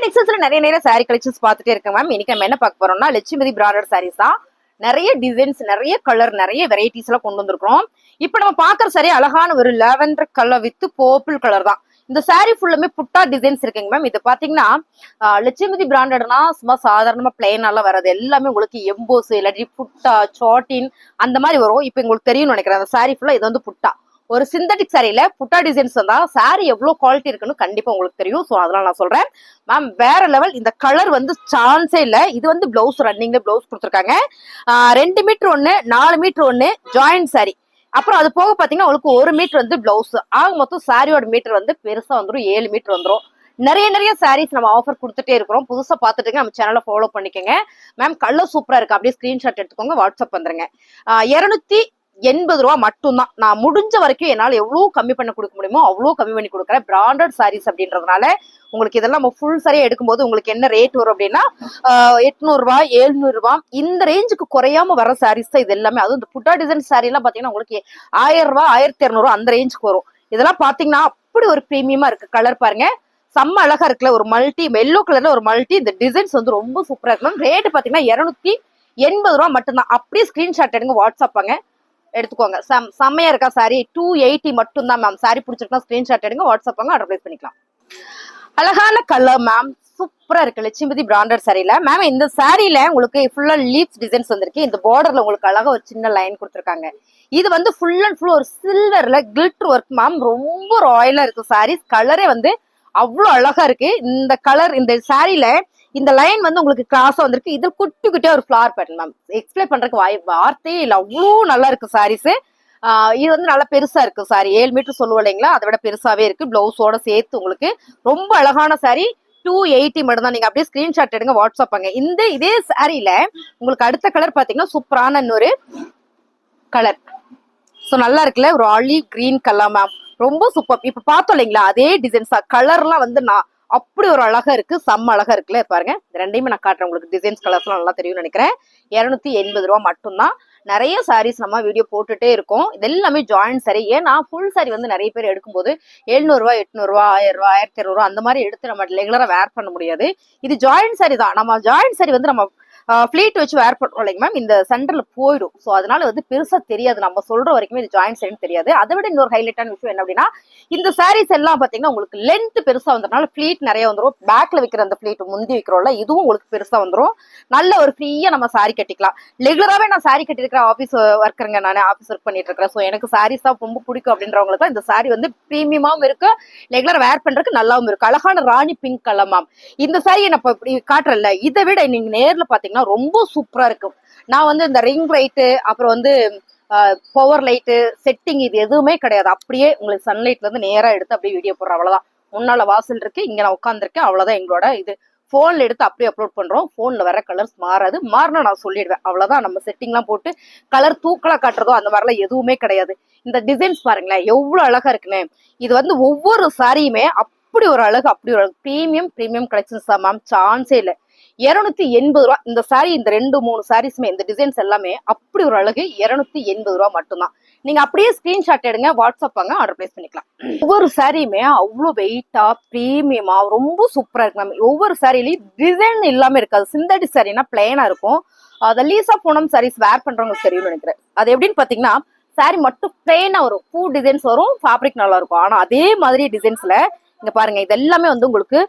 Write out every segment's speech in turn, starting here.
நெக்ஸஸ்ல நிறைய saree collections பார்த்துட்டே இருக்கேன் மேம். இன்னைக்கு நம்ம என்ன பார்க்க போறோம்னா லட்சுமதி பிராண்டட் sarees தான். நிறைய டிசைன்ஸ், நிறைய கலர், நிறைய வெரைட்டிஸ் எல்லாம் கொண்டு வந்திருக்கிறோம். இப்போ நம்ம பாக்குற saree அழகான ஒரு lavender colour with purple colour தான். இந்த saree ஃபுல்லுமே புட்டா டிசைன்ஸ் இருக்குங்க மேம். இது பாத்தீங்கன்னா லட்சுமதி பிராண்டட்னா சும்மா சாதாரணமா பிளைனாலாம் வராது. எல்லாமே உங்களுக்கு எம்போஸ் இல்லாட்டி புட்டா சாட்டின் அந்த மாதிரி வரும். இப்போ உங்களுக்கு தெரியும்னு நினைக்கிறேன். அந்த saree ஃபுல்லா இது வந்து புட்டா. ஒரு சிந்தட்டிக் சாரியில புட்டா டிசைன்ஸ் வந்தா சாரி எவ்வளவு குவாலிட்டி இருக்குன்னு கண்டிப்பா உங்களுக்கு தெரியும். சோ அதெல்லாம் நான் சொல்றேன் மேம். வேற லெவல். இந்த கலர் வந்து சான்ஸே இல்ல. இது வந்து பிளவுஸ் ரன்னிங்ல பிளவுஸ் கொடுத்துருக்காங்க. 2 மீட்டர் 1, 4 மீட்டர் 1 ஜாயிண்ட் சாரி. அப்புறம் அது போக பாத்தீங்கன்னா உங்களுக்கு 1 மீட்டர் வந்து பிளவுஸ். ஆக மொத்தம் சாரியோட மீட்டர் வந்து பெருசா வந்துடும். 7 மீட்டர் வந்துடும். நிறைய சாரீஸ் நம்ம ஆஃபர் கொடுத்துட்டே இருக்கிறோம். புதுசா பாத்துட்டு நம்ம சேனலை ஃபாலோ பண்ணிக்கோங்க மேம். கலர் சூப்பரா இருக்கு. அப்படியே ஸ்கிரீன்ஷாட் எடுத்துக்கோங்க, வாட்ஸ்அப் வந்துருங்க. 280 ரூபா மட்டும்தான். நான் முடிஞ்ச வரைக்கும் என்னால எவ்வளவு கம்மி பண்ண கொடுக்க முடியுமோ அவ்வளவு கம்மி பண்ணி கொடுக்குறேன். பிராண்டட் சாரீஸ் அப்படின்றதுனால உங்களுக்கு இதெல்லாம் நம்ம ஃபுல் சாரியா எடுக்கும்போது உங்களுக்கு என்ன ரேட் வரும் அப்படின்னா 800 ரூபாய் 700 ரூபாய் இந்த ரேஞ்சுக்கு குறையாம வர சாரீஸ் தான் இது எல்லாமே. அதுவும் இந்த புட்டா டிசைன் சாரி எல்லாம் பாத்தீங்கன்னா உங்களுக்கு 1000 ரூபாய் 1200 அந்த ரேஞ்சுக்கு வரும். இதெல்லாம் பாத்தீங்கன்னா அப்படி ஒரு பிரீமியமா இருக்கு. கலர் பாருங்க, செம்ம அழகா இருக்குல்ல. ஒரு மல்டி எல்லோ கலர்ல ஒரு மல்டி. இந்த டிசைன்ஸ் வந்து ரொம்ப சூப்பரா இருக்கு. ரேட் பாத்தீங்கன்னா 280 ரூபாய் மட்டும்தான். அப்படியே ஸ்கிரீன்ஷாட் எடுங்க, வாட்ஸ்அப்பாங்க எடுத்துக்கோங்க. செம்மையா இருக்கா சாரி. 280 மட்டும் தான் மேம். சாரி பிடிச்சிருக்கா ஸ்கிரீன்ஷாட் எடுங்க, வாட்ஸ்அப் ஆர்டர் பிளேஸ் பண்ணிக்கலாம். அழகான கலர் மேம், சூப்பரா இருக்கு லட்சுமதி பிராண்டட் சாரியில மேம். இந்த சாரியில உங்களுக்கு ஃபுல்லா லீப்ஸ் டிசைன்ஸ் வந்திருக்கு. இந்த பார்டர்ல உங்களுக்கு அழகா ஒரு சின்ன லைன் கொடுத்துருக்காங்க. இது வந்து ஃபுல் அண்ட் ஃபுல் ஒரு சில்வர்ல கிளிட்டர் ஒர்க் மேம். ரொம்ப ராயலா இருக்கு சாரீஸ். கலரே வந்து அவ்வளவு அழகா இருக்கு. இந்த கலர் இந்த சாரியில இந்த லைன் வந்து உங்களுக்கு கிராஸா வந்திருக்கு. இது குட்டி குட்டியா ஒரு ஃபிளவர் பேட்டர்ன் மேம். எக்ஸ்பிளைன் பண்றதுக்கு வார்த்தையே இல்ல. அவ்வளோ நல்லா இருக்கு சாரீஸ். இது வந்து நல்லா பெருசா இருக்கு சாரி. 7 மீட்டர் சொல்லுவோம் இல்லைங்களா, அதை விட பெருசாவே இருக்கு. பிளவுஸோட சேர்த்து உங்களுக்கு ரொம்ப அழகான சாரி. 280 மட்டும் தான். நீங்க அப்படியே ஸ்கிரீன்ஷாட் எடுங்க, வாட்ஸ்அப் பண்ணுங்க. இதே சாரியில உங்களுக்கு அடுத்த கலர் பாத்தீங்கன்னா சூப்பரான இன்னொரு கலர். சோ நல்லா இருக்குல்ல, ஒரு ஆலிவ் கிரீன் கலர் மேம். ரொம்ப சூப்பர். இப்ப பார்த்தோம் இல்லைங்களா, அதே டிசைன்ஸா கலர்லாம் வந்து நான் அப்படி ஒரு அழகா இருக்கு. செம்ம அழகா இருக்குல்ல. பாருங்க, ரெண்டையுமே நான் காட்டுறேன் உங்களுக்கு. டிசைன்ஸ் கலர்ஸ் எல்லாம் நல்லா தெரியும் நினைக்கிறேன். 280 ரூபாய் மட்டும்தான். நிறைய சாரீஸ் நம்ம வீடியோ போட்டுட்டே இருக்கோம். இது எல்லாமே ஜாயிண்ட் சாரி. ஏன்னா ஃபுல் சாரி வந்து நிறைய பேர் எடுக்கும்போது 700 ரூபாய் 800 ரூபாய் 1000 ரூபாய் 1200 ரூபாய் அந்த மாதிரி எடுத்து நம்ம ரெகுலரா வேர் பண்ண முடியாது. இது ஜாயிண்ட் சாரி தான். நம்ம ஜாயிண்ட் சாரி வந்து நம்ம ஃபிளீட் வச்சு வேர் பண்றோம் இல்லைங்க மேம். இந்த சென்டர்ல போயிடும். ஸோ அதனால வந்து பெருசா தெரியாது. நம்ம சொல்ற வரைக்குமே இது ஜாயிண்ட் சாரின்னு தெரியாது. அதை விட இன்னொரு ஹைலைட்டான விஷயம் என்ன அப்படின்னா, இந்த சாரீஸ் எல்லாம் பாத்தீங்கன்னா உங்களுக்கு லென்த் பெருசா வந்துறதுனால ஃபிளீட் நிறைய வந்துடும். பேக்ல வைக்கிற அந்த ஃபிளீட் முந்தி வைக்கிறோம்ல, இதுவும் உங்களுக்கு பெருசா வந்துடும். நல்ல ஒரு ஃப்ரீயா நம்ம சாரி கட்டிக்கலாம். ரெகுலராகவே நான் சாரி கட்டிருக்கிற ஆஃபீஸ் ஒர்க்கருங்க. நான் ஆஃபீஸ் ஒர்க் பண்ணிட்டு இருக்கிறேன். ஸோ எனக்கு சாரீஸ் தான் ரொம்ப பிடிக்கும் அப்படின்றவங்களுக்கு தான் இந்த சாரி வந்து பிரீமியமாவும் இருக்கு, ரெகுலர் வேர் பண்றதுக்கு நல்லாவும் இருக்கு. அழகான ராணி பிங்க் கலர் மேம். இந்த சாரியை நான் இப்படி காட்டுறேன்ல, இதை விட நீங்க நேர்ல பாத்தீங்கன்னா ரொம்ப சூப்பரா இருக்கும். நான் வந்து இந்த ரிங் லைட்டு, அப்புறம் வந்து பவர் லைட்டு செட்டிங் இது எதுவுமே கிடையாது. அப்படியே உங்களுக்கு சன்லைட்ல இருந்து நேரா எடுத்து அப்படியே வீடியோ போடுறோம். அவ்வளவுதான். முன்னால வாசல் இருக்கு, இங்க நான் உட்காந்துருக்கேன். அவ்வளவுதான் எங்களோட இது. போன்ல எடுத்து அப்படியே அப்லோட் பண்றோம். போன்ல வர கலர்ஸ் மாறாது. மாறினா நான் சொல்லிடுவேன். அவ்வளவுதான். நம்ம செட்டிங் எல்லாம் போட்டு கலர் தூக்கலா காட்டுறதோ அந்த மாதிரிலாம் எதுவுமே கிடையாது. இந்த டிசைன்ஸ் பாருங்களேன் எவ்வளவு அழகா இருக்குன்னு. இது வந்து ஒவ்வொரு சாரியுமே அப்படி ஒரு அழகு, அப்படி ஒரு பிரீமியம் கலெக்ஷன்ஸ் தான் மேம். சான்ஸே இல்லை. 280 ரூபாய் இந்த சாரி. இந்த 2-3 சாரீஸ்மே இந்த டிசைன்ஸ் எல்லாமே அப்படி ஒரு அழகு. 280 ரூபாய் மட்டும்தான். நீங்க அப்படியே ஸ்கிரீன்ஷாட் எடுங்க, வாட்ஸ்அப் வாங்க, ஆர்டர் பிளேஸ் பண்ணிக்கலாம். ஒவ்வொரு சாரியுமே அவ்வளவு வெயிட்டா பிரீமியமா ரொம்ப சூப்பரா இருக்கு மேம். ஒவ்வொரு சாரிலையும் டிசைன் இல்லாம இருக்காது. சிந்தட்டிக் சாரினா பிளைனா இருக்கும். அதை லீசா பூனம் சாரீஸ் வேர் பண்றவங்க தெரியும்னு நினைக்கிறேன். அது எப்படின்னு பாத்தீங்கன்னா, சாரி மட்டும் பிளைனா வரும், பூ டிசைன்ஸ் வரும், ஃபேப்ரிக் நல்லா இருக்கும். ஆனா அதே மாதிரி டிசைன்ஸ்ல இங்க பாருங்க, இது எல்லாமே வந்து உங்களுக்கு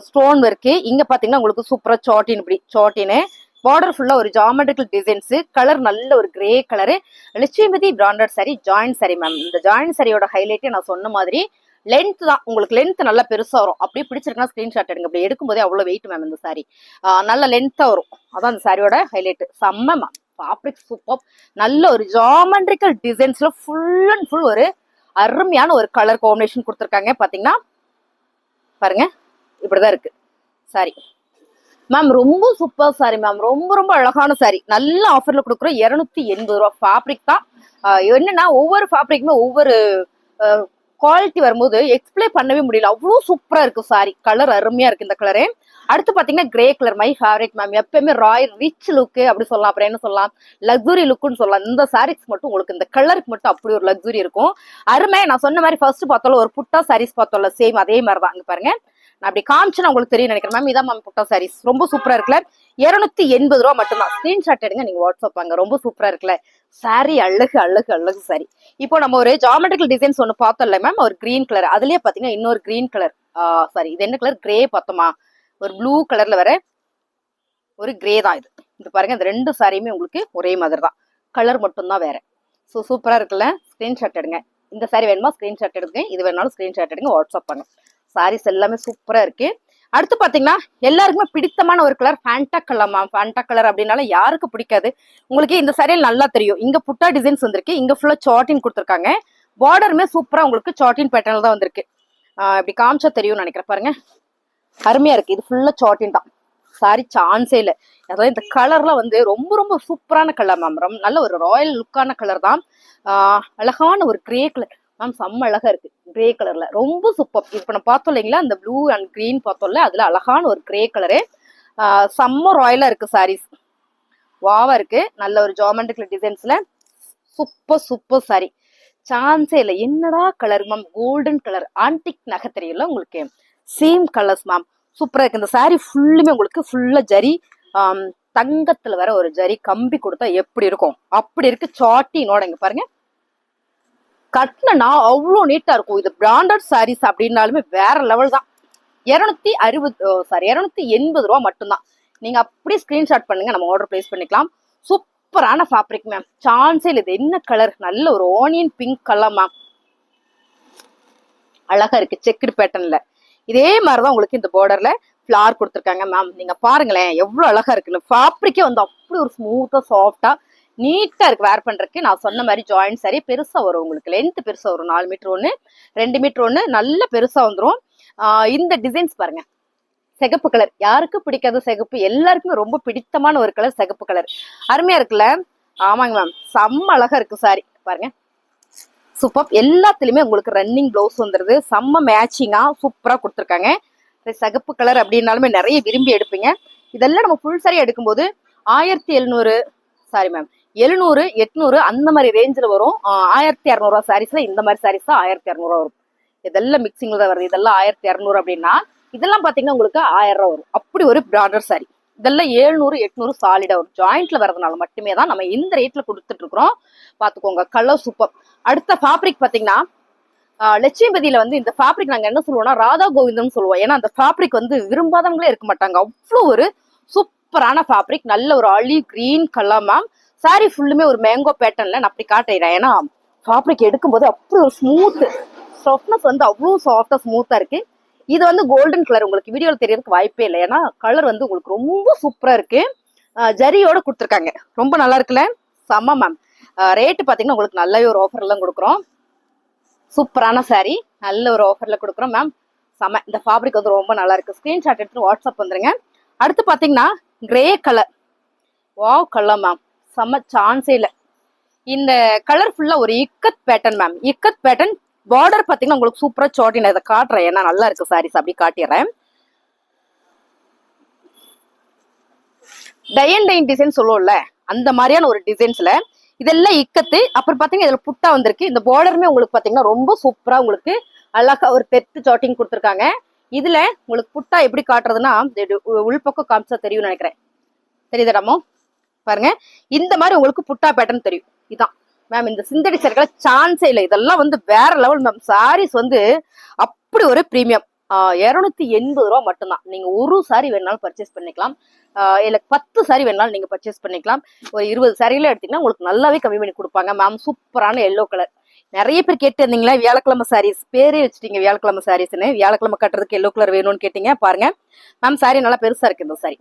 ஸ்டோன் ஒர்க்கு. இங்க பாத்தீங்கன்னா உங்களுக்கு சூப்பரா சாட்டின், இப்படி சாட்டின்னு பார்டர் ஃபுல்லா ஒரு ஜாமெட்ரிக்கல் டிசைன்ஸ். கலர் நல்ல ஒரு கிரே கலரு. லட்சுமதி branded sari, joint sari ma'am. இந்த ஜாயிண்ட் சாரியோட ஹைலைட்டே நான் சொன்ன மாதிரி லென்த் தான். உங்களுக்கு லென்த் நல்லா பெருசா வரும். அப்படியே பிடிச்சிருக்கா ஸ்கிரீன்ஷாட் எடுங்க. அப்படி எடுக்கும்போதே அவ்வளவு வெயிட் மேம். இந்த சாரி நல்ல லென்த்தா வரும். அதான் இந்த சாரியோட ஹைலைட். செம்ம மேம். Fabric super. நல்ல ஒரு ஜாமெட்ரிக்கல் டிசைன்ஸ்ல ஃபுல் அண்ட் ஃபுல் ஒரு அருமையான ஒரு கலர் காம்பினேஷன் கொடுத்துருக்காங்க. பாத்தீங்கன்னா பாருங்க, இப்படிதான் இருக்கு சாரி மேம். ரொம்ப சூப்பர் சாரி மேம். ரொம்ப அழகான சாரி. நல்ல ஆஃபர்ல கொடுக்குறோம். 280 ரூபாய். ஃபேப்ரிக் தான். என்னன்னா ஒவ்வொரு ஃபேப்ரிக்குமே ஒவ்வொரு குவாலிட்டி வரும்போது எக்ஸ்பிளைன் பண்ணவே முடியல. அவ்வளவு சூப்பரா இருக்கு சாரி. கலர் அருமையா இருக்கு இந்த கலரு. அடுத்து பாத்தீங்கன்னா grey colour, my favourite ma'am. எப்பயுமே ராயல் ரிச் லுக்கு அப்படி சொல்லலாம். அப்புறம் என்ன சொல்லலாம், லக்ஸுரி லுக்குன்னு சொல்லலாம். இந்த சாரீஸ் மட்டும் உங்களுக்கு இந்த கலருக்கு மட்டும் அப்படி ஒரு லக்ஸுரி இருக்கும். அருமை. நான் சொன்ன மாதிரி ஃபர்ஸ்ட் பார்த்தோம்ல ஒரு புட்டா சாரீஸ் பார்த்தோம்ல, சேம் அதே மாதிரி தான். இங்க பாருங்க, நான் அப்படி காமிச்சுன்னா உங்களுக்கு தெரியும் நினைக்கிறேன் மேம். இதான் மேம் புட்டா சாரீஸ், ரொம்ப சூப்பரா இருக்குல்ல. 280 ரூபா மட்டும்தான். ஸ்கிரீன்ஷாட் எடுங்க, நீங்க வாட்ஸ்அப் வாங்க. ரொம்ப சூப்பரா இருக்குல்ல சாரி, அழகு அழகு அழகு சாரி. இப்போ நம்ம ஒரு ஜாமெட்ரிக்கல் டிசைன்ஸ் ஒண்ணு பார்த்தோம்ல மேம், ஒரு கிரீன் கலர், அதுலயே பாத்தீங்கன்னா இன்னொரு கிரீன் கலர், சாரி இது என்ன கலர், கிரே பார்த்தோமா, ஒரு ப்ளூ கலர்ல வர ஒரு கிரே தான் இது. இது பாருங்க, இந்த 2 சாரியுமே உங்களுக்கு ஒரே மாதிரி தான், கலர் மட்டும்தான் வேற. ஸோ சூப்பரா இருக்குல்ல. ஸ்கிரீன்ஷாட் எடுங்க. இந்த சாரி வேணுமா ஸ்கிரீன்ஷாட் எடுங்க, இது வேணாலும் ஸ்கிரீன்ஷாட் எடுங்க, வாட்ஸ்அப் பண்ணுங்க. சாரீஸ் எல்லாமே சூப்பரா இருக்கு. அடுத்து பாத்தீங்கன்னா எல்லாருக்குமே பிடித்தமான ஒரு colour Fanta colour ma'am. Fanta colour அப்படின்னால யாருக்கு பிடிக்காது. உங்களுக்கு இந்த சாரியில் நல்லா தெரியும், இங்க புட்டா டிசைன்ஸ் வந்திருக்கு, இங்க ஃபுல்லா சாட்டின் கொடுத்துருக்காங்க. பார்டருமே சூப்பரா உங்களுக்கு சாட்டின் பேட்டர்ல தான் வந்திருக்கு. இப்படி காமிச்சா தெரியும் நினைக்கிறேன், பாருங்க அருமையா இருக்கு. இது ஃபுல்லா சாட்டின் தான் சாரி, சான்ஸே இல்லை. அதாவது இந்த கலர்ல வந்து ரொம்ப ரொம்ப சூப்பரான கலர் மேம், ரொம்ப நல்ல ஒரு ராயல் லுக்கான கலர் தான். அழகான ஒரு கிரே கலர் மேம், செம்ம அழகா இருக்கு கிரே கலர்ல, ரொம்ப சூப்பர். இப்ப நம்ம பார்த்தோம் இல்லைங்களா, அந்த ப்ளூ அண்ட் கிரீன் பார்த்தோம்ல, அதுல அழகான ஒரு கிரே கலரு, செம்ம ராயலா இருக்கு சாரீஸ், வாவா இருக்கு. நல்ல ஒரு ஜாமெட்ரிக்கல் டிசைன்ஸ்ல சூப்பர் சூப்பர் சாரி, சான்ஸே இல்லை. என்னடா colour ma'am, golden colour, antique நகை தெரியல உங்களுக்கு, சேம் கலர்ஸ் மேம், சூப்பரா இருக்கு. இந்த சாரி ஃபுல்லுமே உங்களுக்கு ஃபுல்லா ஜரி, தங்கத்துல வர ஒரு ஜரி கம்பி கொடுத்தா எப்படி இருக்கும் அப்படி இருக்கு. சாட்டினோட இங்க பாருங்க, கட்டினா அவ்வளோ நீட்டா இருக்கும். இது பிராண்டட் சாரீஸ் அப்படின்னாலுமே வேற லெவல் தான். 280 ரூபா மட்டும்தான். நீங்க அப்படியே ஸ்கிரீன்ஷாட் பண்ணுங்க, நம்ம ஆர்டர் பிளேஸ் பண்ணிக்கலாம். சூப்பரான ஃபேப்ரிக் மேம், சான்ஸே இல்லை. இது என்ன கலர், நல்ல ஒரு ஆனியன் பிங்க் கலர் மேம், அழகா இருக்கு செக்குடு பேட்டர்ன்ல. இதே மாதிரிதான் உங்களுக்கு இந்த பார்டர்ல ஃபிளார் கொடுத்துருக்காங்க மேம். நீங்க பாருங்களேன் எவ்வளவு அழகா இருக்குன்னு. ஃபேப்ரிக்கே வந்து அப்படி ஒரு ஸ்மூத்தா சாஃப்டா நீட்டா இருக்கு வேர் பண்றதுக்கு. நான் சொன்ன மாதிரி ஜாயிண்ட் சாரி பெருசா வரும், உங்களுக்கு லென்த் பெருசா வரும், 4 மீட்டர் ஒண்ணு, 2 மீட்டர் ஒண்ணு, நல்ல பெருசா வந்துடும். இந்த டிசைன்ஸ் பாருங்க, சிகப்பு கலர் யாருக்கு பிடிக்காத, சிகப்பு எல்லாருக்குமே ரொம்ப பிடித்தமான ஒரு கலர், சிகப்பு கலர் அருமையா இருக்குல்ல. ஆமாங்க மேம், செம்ம அழகா இருக்கு சாரி, பாருங்க சூப்பர். எல்லாத்துலயுமே உங்களுக்கு ரன்னிங் பிளவுஸ் வந்துருது, செம்ம மேட்சிங்கா சூப்பரா கொடுத்துருக்காங்க. சிகப்பு கலர் அப்படின்னாலுமே நிறைய விரும்பி எடுப்பீங்க. இதெல்லாம் நம்ம ஃபுல் சாரி எடுக்கும்போது 1700, சாரி மேம் 700 800 அந்த மாதிரி ரேஞ்சில் வரும். 1200 சாரீஸ்ல இந்த மாதிரி சாரீஸ் தான் 1200 வரும். இதெல்லாம் மிக்சிங்ல தான் வருது. இதெல்லாம் 1200 அப்படின்னா இதெல்லாம் பாத்தீங்கன்னா உங்களுக்கு 1000 வரும். அப்படி ஒரு பிராண்டட் சாரி. இதெல்லாம் 700 800 சாலிடா வரும். ஜாயிண்ட்ல வரதுனால மட்டுமே தான் நம்ம இந்த ரேட்ல கொடுத்துட்டு இருக்கிறோம். பாத்துக்கோங்க, கலர் சூப்பர். அடுத்த ஃபேப்ரிக் பாத்தீங்கன்னா லட்சுமிபதியில வந்து இந்த ஃபேப்ரிக் நாங்க என்ன சொல்லுவோம்னா ராதா கோவிந்தம் சொல்லுவோம். ஏன்னா அந்த ஃபேப்ரிக் வந்து விரும்பாதவங்களே இருக்க மாட்டாங்க, அவ்வளோ ஒரு சூப்பரான ஃபேப்ரிக். நல்ல ஒரு olive green colour ma'am. Sorry ஃபுல்லுமே ஒரு மேங்கோ பேட்டர்ன்ல நான் அப்படி காட்டுறேன். ஏன்னா ஃபேப்ரிக் எடுக்கும்போது அப்படி ஒரு ஸ்மூத் சாஃப்ட்னஸ் வந்து அவ்வளோ சாஃப்டா ஸ்மூத்தா இருக்கு. இது வந்து கோல்டன் கலர், உங்களுக்கு வீடியோல தெரியறதுக்கு வாய்ப்பே இல்லை. ஏன்னா கலர் வந்து உங்களுக்கு ரொம்ப சூப்பரா இருக்கு. ஜரியோட கொடுத்துருக்காங்க, ரொம்ப நல்லா இருக்குல்ல, செம்ம மேம். ரேட்டு பாத்தீங்கன்னா உங்களுக்கு நல்லாவே ஒரு ஆஃபர் எல்லாம் கொடுக்குறோம். சூப்பரான சாரி, நல்ல ஒரு ஆஃபர்ல கொடுக்குறோம் மேம், செம்ம. இந்த ஃபேப்ரிக் வந்து ரொம்ப நல்லா இருக்கு. ஸ்கிரீன்ஷாட் எடுத்து வாட்ஸ்அப் வந்துருங்க. அடுத்து பாத்தீங்கன்னா grey colour, wow colour ma'am, செம்ம, சான்ஸே இல்லை. இந்த கலர் ஃபுல்லா ஒரு ikat pattern ma'am, ikat pattern. Border பாத்தீங்கன்னா உங்களுக்கு சூப்பரா சாட்டின், இதை காட்டுறேன் ஏன்னா நல்லா இருக்கு சாரீஸ், அப்படி காட்டிடுறேன். டைன் டிசைன் சொல்லுவோம்ல, அந்த மாதிரியான ஒரு டிசைன்ஸ்ல இதெல்லாம் இக்கத்து. அப்புறம் பாத்தீங்கன்னா இதுல புட்டா வந்திருக்கு. இந்த பார்டருமே உங்களுக்கு பாத்தீங்கன்னா ரொம்ப சூப்பரா உங்களுக்கு அழகா ஒரு தெத்து சாட்டிங் கொடுத்துருக்காங்க. இதுல உங்களுக்கு புட்டா எப்படி காட்டுறதுன்னா உள்பக்கம் காமிச்சா தெரியும் நினைக்கிறேன், தெரியுதாடாமோ பாருங்க. இந்த மாதிரி உங்களுக்கு புட்டா பேட்டர்ன் தெரியும். இதான் மேம் இந்த சிந்தடி சாரிகளை சான்ஸே இல்லை. இதெல்லாம் வந்து வேற லெவல் மேம். சாரீஸ் வந்து அப்படி ஒரு பிரீமியம். 280 ரூபா மட்டும்தான். நீங்க ஒரு சாரி வேணாலும் பர்ச்சேஸ் பண்ணிக்கலாம், இல்ல 10 சாரி வேணாலும் நீங்க பர்ச்சேஸ் பண்ணிக்கலாம். ஒரு 20 சாரியில எடுத்தீங்கன்னா உங்களுக்கு நல்லாவே கம்மி பண்ணி கொடுப்பாங்க மேம். சூப்பரான எல்லோ கலர். நிறைய பேர் கேட்டு இருந்தீங்களா வியாழக்கிழமை சாரீஸ், பேரே வச்சுட்டீங்க வியாழக்கிழமை சாரீஸ்ன்னு. வியாழக்கிழமை கட்டுறதுக்கு எல்லோ கலர் வேணும்னு கேட்டீங்க. பாருங்க மேம், சாரி நல்லா பெருசா இருக்கு. இந்த சாரி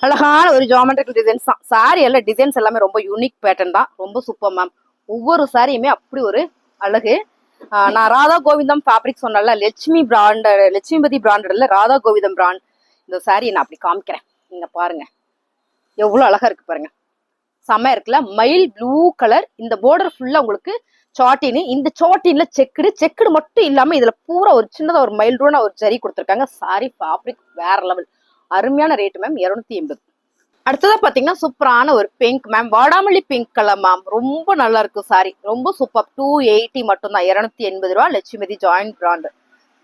அழகான ஒரு ஜாமெட்ரிக்கல் டிசைன்ஸ் தான். சாரி எல்லாம் டிசைன்ஸ் எல்லாமே ரொம்ப யூனிக் பேட்டர்ன் தான், ரொம்ப சூப்பர் மேம். ஒவ்வொரு சாரியுமே அப்படி ஒரு அழகு. நான் ராதா கோவிந்தம் ஃபேப்ரிக் சொன்னால, லட்சுமிபதி பிராண்டட்ல ராதா கோவிந்தம் பிராண்ட். இந்த சாரியை நான் அப்படி காமிக்கிறேன், நீங்க பாருங்க எவ்வளவு அழகா இருக்கு பாருங்க, செம்மையா இருக்குல்ல. மயில் ப்ளூ கலர். இந்த பார்டர் ஃபுல்லா உங்களுக்கு சாட்டின். இந்த சாட்டின்ல செக்குடு மட்டும் இல்லாம இதுல பூரா ஒரு சின்னதா ஒரு மயில் ரூனா ஒரு ஜரி கொடுத்துருக்காங்க. சாரி ஃபேப்ரிக் வேற லெவல், அருமையான ரேட் மேம், 280. அடுத்ததா பாத்தீங்கன்னா சூப்பரான ஒரு பிங்க் மேம், வாடாமல்லி பிங்க் கலர் மேம், ரொம்ப நல்லா இருக்கு சாரி, ரொம்ப சூப்பர். 280 மட்டும் தான், 280 ரூபா. லட்சுமிபதி ஜாயிண்ட் பிராண்ட்,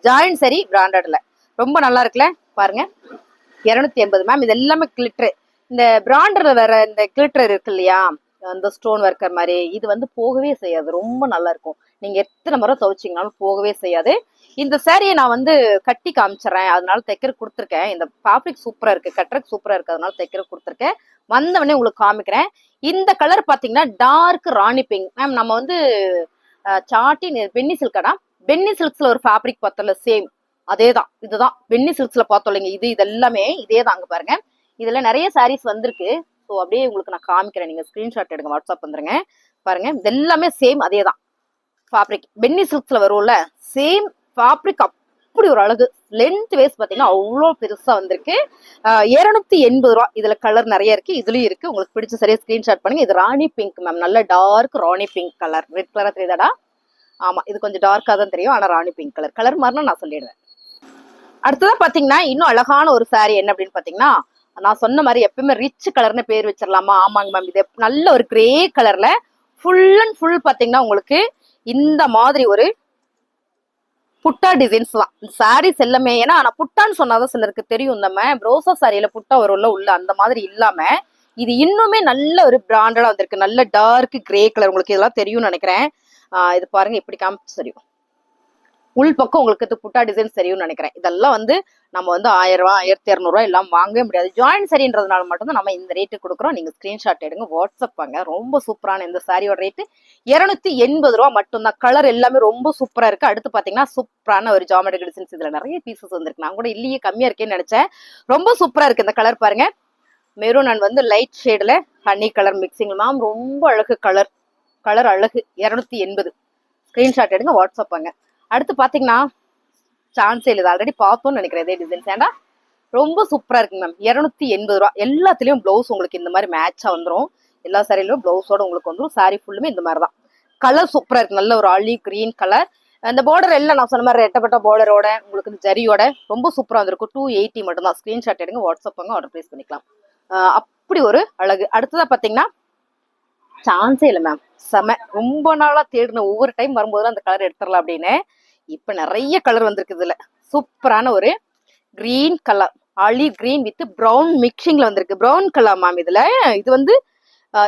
ஜாயிண்ட் சரி பிராண்டட்ல ரொம்ப நல்லா இருக்குல்ல பாருங்க. 280 மேம். இது எல்லாமே கிளிட்டர். இந்த பிராண்டர்ல வேற இந்த கிளிட்டர் இருக்கு இல்லையா, அந்த ஸ்டோன் ஒர்க்கர் மாதிரி, இது வந்து போகவே செய்யாது. ரொம்ப நல்லா இருக்கும். நீங்க எத்தனை முறை துவைச்சிங்கனாலும் போகவே செய்யாது. இந்த சாரியை நான் வந்து கட்டி காமிச்சிடறேன், அதனால தைக்கிற கொடுத்துருக்கேன். இந்த ஃபேப்ரிக் சூப்பரா இருக்கு, கட்டுறதுக்கு சூப்பரா இருக்கு, அதனால தைக்கிற கொடுத்துருக்கேன். வந்தவொடனே உங்களுக்கு காமிக்கிறேன். இந்த கலர் பாத்தீங்கன்னா டார்க் ராணி பிங்க் மேம். நம்ம வந்து சாட்டி பென்னி சில்கடா, பென்னி சில்க்ஸ்ல ஒரு ஃபேப்ரிக் பார்த்தோம்ல சேம் அதேதான். இதுதான் பென்னி சில்க்ஸ்ல பார்த்தோம் இல்லைங்க, இது எல்லாமே இதே தான். அங்க பாருங்க, இதுல நிறைய சாரீஸ் வந்திருக்கு. ஸோ அப்படியே உங்களுக்கு நான் காமிக்கிறேன், நீங்க ஸ்கிரீன்ஷாட் எடுங்க, வாட்ஸ்அப் வந்துருங்க. பாருங்க, இது எல்லாமே சேம் அதே தான் ஃபேப்ரிக். பென்னி சில்க்ஸ்ல வரும்ல சேம் ஃபேப்ரிக். அப்படி ஒரு அழகு. லென்த் வேஸ்ட் பாத்தீங்கன்னா அவ்வளோ பெருசா வந்திருக்கு. 280 ரூபா. இதுல கலர் நிறைய இருக்கு, இதுலயும் இருக்கு. உங்களுக்கு பிடிச்ச சரியா ஸ்கிரீன்ஷாட் பண்ணுங்க. இது ராணி பிங்க் மேம், நல்ல டார்க் ராணி பிங்க் கலர். ரெட் கலரா தெரியுதாடா? ஆமா, இது கொஞ்சம் டார்க்கா தான் தெரியும், ஆனா ராணி பிங்க் கலர். கலர் மாதிரினா நான் சொல்லிடுறேன். அடுத்ததான் பாத்தீங்கன்னா இன்னும் அழகான ஒரு சாரி என்ன அப்படின்னு பாத்தீங்கன்னா, நான் சொன்ன மாதிரி எப்பவுமே ரிச் கலர்னு பேர் வச்சிடலாமா? ஆமாங்க மேம். இது நல்ல ஒரு கிரே கலர்ல ஃபுல் அண்ட் ஃபுல் பாத்தீங்கன்னா உங்களுக்கு இந்த மாதிரி ஒரு புட்டா டிசைன்ஸ் தான் சாரீஸ் எல்லாமே. ஏன்னா நான் புட்டான்னு சொன்னாதான் சிலருக்கு தெரியும். நம்ம ப்ரோசா சாரியில புட்டா வரும்ல உள்ள, அந்த மாதிரி இல்லாம இது இன்னுமே நல்ல ஒரு பிராண்டடா வந்திருக்கு. நல்ல டார்க் கிரே கலர். உங்களுக்கு இதெல்லாம் தெரியும்னு நினைக்கிறேன். இது பாருங்க, இப்படி காமிச்சு தெரியும். உள் பக்கம் உங்களுக்கு புட்டா டிசைன் தெரியும்னு நினைக்கிறேன். இதெல்லாம் வந்து நம்ம வந்து 1000 ரூபாய் 1200 ரூபாய் எல்லாம் வாங்கவே முடியாது. ஜாயின் சரின்றதுனால மட்டும்தான் நம்ம இந்த ரேட்டு கொடுக்குறோம். நீங்க ஸ்கிரீன்ஷாட் எடுங்க, வாட்ஸ்அப் பாங்க. ரொம்ப சூப்பரான இந்த சாரியோட ரேட்டு 280 ரூபா மட்டும்தான். கலர் எல்லாமே ரொம்ப சூப்பரா இருக்கு. அடுத்து பாத்தீங்கன்னா சூப்பரான ஒரு ஜாமெட்ரிக் டிசைன்ஸ். இதுல நிறைய பீசஸ் வந்திருக்கு. நான் கூட இல்லையே கம்மியா இருக்கேன்னு நினைச்சேன். ரொம்ப சூப்பரா இருக்கு இந்த கலர். பாருங்க, மெரூன் அண்ட் வந்து லைட் ஷேட்ல ஹனி கலர் மிக்சிங் மேம். ரொம்ப அழகு கலர். கலர் அழகு. 280. ஸ்கிரீன்ஷாட் எடுங்க, வாட்ஸ்அப் பாங்க. அடுத்து பாத்தீங்கன்னா சான்ஸே இல்லை, ஆல்ரெடி பார்த்தோம்னு நினைக்கிறேன் இதே டிசைன்ஸ். ஏன்னா ரொம்ப சூப்பரா இருக்குங்க மேம். 280 ரூபா. எல்லாத்துலயும் பிளவுஸ் உங்களுக்கு இந்த மாதிரி மேட்சா வந்துடும். எல்லா சாரிலையும் பிளவுஸோட உங்களுக்கு வந்துடும். சாரி ஃபுல்லுமே இந்த மாதிரி தான். கலர் சூப்பரா இருக்கு. நல்ல ஒரு ஆலிவ் கிரீன் கலர். அந்த பார்டர் எல்லாம் நான் சொன்ன மாதிரி ரெட்டப்பட்ட பார்டரோட உங்களுக்கு இந்த ஜரியோட ரொம்ப சூப்பரா வந்திருக்கும். 280 மட்டும் தான். ஸ்கிரீன்ஷாட் எடுங்க, வாட்ஸ்அப் பண்ணுங்க, ஆர்டர் பிளேஸ் பண்ணிக்கலாம். அப்படி ஒரு அழகு. அடுத்ததா பாத்தீங்கன்னா சான்ஸே இல்லை மேம். செம. ரொம்ப நாளா தேடின, ஒவ்வொரு டைம் வரும்போது அந்த கலர் எடுத்துடலாம் அப்படின்னு. இப்ப நிறைய கலர் வந்திருக்கு. இதுல சூப்பரான ஒரு green colour, olive green with brown மிக்சிங்ல வந்திருக்கு. Brown colour ma'am. இதுல இது வந்து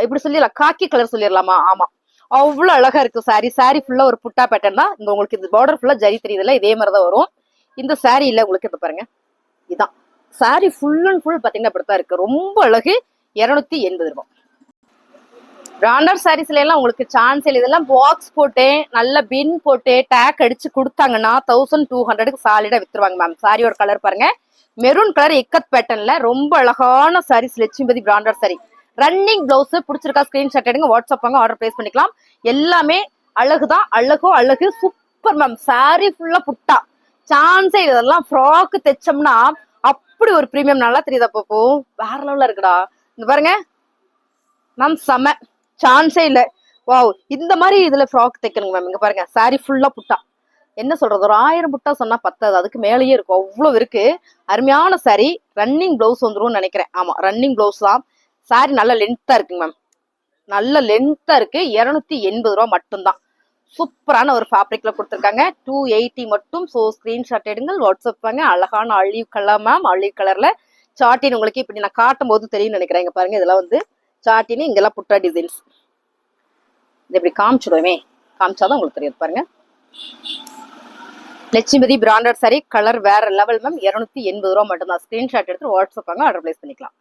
இப்படி சொல்லிடலாம், காக்கி கலர் சொல்லிடலாமா? ஆமா, அவ்வளவு அழகா இருக்கு சாரி. சாரி ஃபுல்லா ஒரு புட்டா பேட்டர்ன் தான். இங்க உங்களுக்கு இந்த பார்டர் ஃபுல்லா ஜரி தெரியுதுல, இதே மாதிரிதான் வரும் இந்த சாரி. இல்ல உங்களுக்கு இப்ப பாருங்க, இதான் சாரி ஃபுல் அண்ட் ஃபுல் பாத்தீங்கன்னா இப்படித்தான் இருக்கு. ரொம்ப அழகு. 280 ரூபாய். பிராண்டட் சாரீஸ்ல எல்லாம் உங்களுக்கு சான்ஸ் இல்லை. இதெல்லாம் பாக்ஸ் போட்டு நல்ல பின் போட்டு டேக் அடிச்சு கொடுத்தாங்கன்னா 1200க்கு சாலிடா வித்துருவாங்க மேம். சாரியோட கலர் பாருங்க, மெரூன் கலர் இக்கத் பேட்டர்ன்ல ரொம்ப அழகான saris. Lakshmipathi branded sari. Running blouse பிடிச்சிருக்கா? ஸ்கிரீன்ஷாட் எடுங்க, வாட்ஸ்அப் வாங்க, ஆர்டர் பிளேஸ் பண்ணிக்கலாம். எல்லாமே அழகுதான். அழகோ அழகு. Super ma'am. சாரி ஃபுல்லா புட்டா. சான்ஸே. இதெல்லாம் ஃப்ராக் தைச்சோம்னா அப்படி ஒரு பிரீமியம். நல்லா தெரியுதா? அப்போ வேற லெவல்ல இருக்குடா. இந்த பாருங்க மேம், செம. சான்ஸே இல்ல. வாவ். இந்த மாதிரி இதுல ஃப்ராக் தைக்கணுங்க மேம். இங்க பாருங்க, சாரி ஃபுல்லா புட்டா. என்ன சொல்றது, ஒரு 1000 புட்டா சொன்னா பத்தாது, அதுக்கு மேலேயே இருக்கும். அவ்வளவு இருக்கு. அருமையான சாரி. ரன்னிங் பிளவுஸ் வந்துரும் நினைக்கிறேன். ஆமா, ரன்னிங் பிளவுஸ் தான். சாரி நல்ல லென்த்தா இருக்குங்க மேம். நல்ல லென்த்தா இருக்கு. 280 ரூபா மட்டும்தான். சூப்பரான ஒரு ஃபேப்ரிக்ல கொடுத்துருக்காங்க. 280 மட்டும். ஸோ ஸ்கிரீன்ஷாட் எடுங்கள், வாட்ஸ்அப் வாங்க. அழகான ஆலிவ் கலர் மேம். ஆலிவ் கலர்ல சாட்டின் உங்களுக்கு இப்படி நான் காட்டும் போது தெரியும் நினைக்கிறேன். இங்க பாருங்க, இதெல்லாம் வந்து சாட்டின்னு, இங்கெல்லாம் புட்டா டிசைன்ஸ். இது இப்படி காமிச்சிடுவேன், காமிச்சாதான் உங்களுக்கு தெரியும். பாருங்க, லட்சுமிபதி பிராண்டட் சாரி. கலர் வேற லெவல் மேம். 280 ரூபா மட்டும்தான். ஸ்கிரீன்ஷாட் எடுத்து வாட்ஸ்அப் வாங்க, ஆர்டர் பிளேஸ் பண்ணிக்கலாம்.